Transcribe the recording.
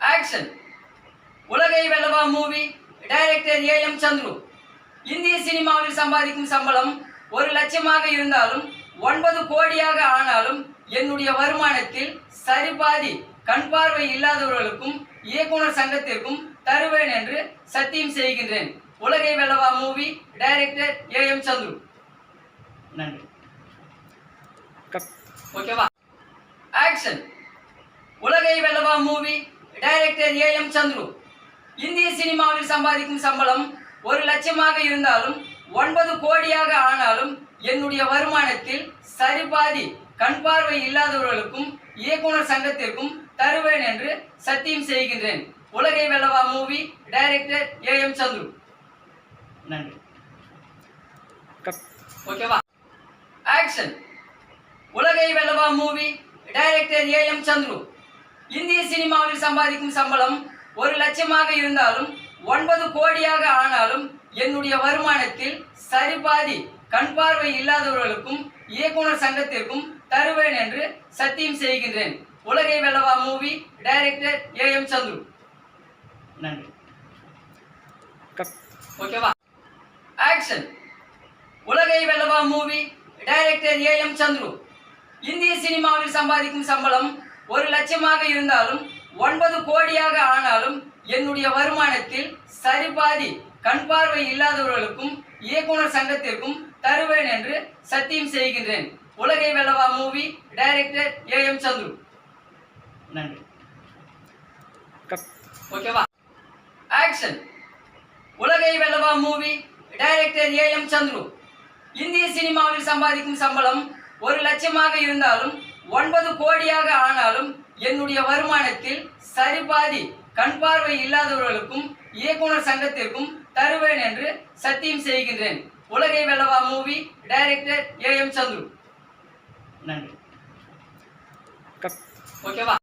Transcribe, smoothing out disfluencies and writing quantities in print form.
Action. உலகை வெல்லவா movie director a.m.. Chandru. இந்திய சினிமாவில் சம்பாதிக்கும் சம்பளம் 1 லட்சமாக இருந்தாலும் 9 கோடியாக ஆனாலும் என்னுடைய வருமானத்தில் சரிபாதி கண் பார்வை இல்லாதவர்களுக்கும் இயக்குனர் சங்கத்திற்கும் தருவேன் என்று சத்தியம் செய்கின்றேன். உலகை வெல்லவா மூவி டைரக்டர் ஏ.எம். சந்துரு. நன்றி. ஓகேவா? ஆக்ஷன். உலகை வெல்லவா மூவி டைரக்டர் ஏ.எம். சந்துரு. இந்திய சினிமாவில் சம்பாதிக்கும் சம்பளம் 1 லட்சமாக இருந்தாலும் 9 கோடியாக ஆனாலும் என்னுடைய வருமானத்தில் சரிபாதி கண் பார்வை இல்லாதவர்களுக்கும் இயக்குனர் சங்கத்திற்கும் தருவேன் என்று சத்தியம் செய்கின்றேன். உலகை வெல்லவா மூவி டைரக்டர் ஏ.எம். சந்துரு. நன்றி. ஓகேவா? ஆக்ஷன். உலகை வெல்லவா மூவி டைரக்டர் ஏ.எம். சந்துரு. இந்திய சினிமாவில் சம்பாதிக்கும் சம்பளம் 1 லட்சமாக இருந்தாலும் 9 கோடியாக ஆனாலும் என்னுடைய வருமானத்தில் சரிபாதி கண் பார்வை இல்லாதவர்களுக்கும் இயக்குனர் சங்கத்திற்கும் தருவேன் என்று சத்தியம் செய்கின்றேன். உலகை வெல்லவா மூவி டைரக்டர் ஏ.எம். சந்துரு. நன்றி. ஓகேவா? ஆக்ஷன். உலகை வெல்லவா மூவி டைரக்டர் ஏ.எம். சந்துரு. இந்திய சினிமாவில் சம்பாதிக்கும் சம்பளம் 1 லட்சமாக இருந்தாலும் 9 கோடியாக ஆனாலும் என்னுடைய வருமானத்தில் சரிபாதி கண் பார்வை இல்லாதவர்களுக்கும் இயக்குனர் சங்கத்திற்கும் தருவேன் என்று சத்தியம் செய்கின்றேன். உலகை வெல்லவா மூவி டைரக்டர் ஏ.எம். சந்துரு. நன்றி. ஓகேவா? ஆக்ஷன். உலகை வெல்லவா மூவி டைரக்டர் ஏ.எம். சந்துரு. இந்திய சினிமாவில் சம்பாதிக்கும் சம்பளம் 1 லட்சமாக இருந்தாலும் 9 கோடியாக ஆனாலும் என்னுடைய வருமானத்தில் சரிபாதி கண் பார்வை இல்லாதவர்களுக்கும் இயக்குனர் சங்கத்திற்கும் தருவேன் என்று சத்தியம் செய்கின்றேன். உலகை வெல்லவா மூவி டைரக்டர் ஏ.எம். சந்துரு. நன்றி. ஓகேவா?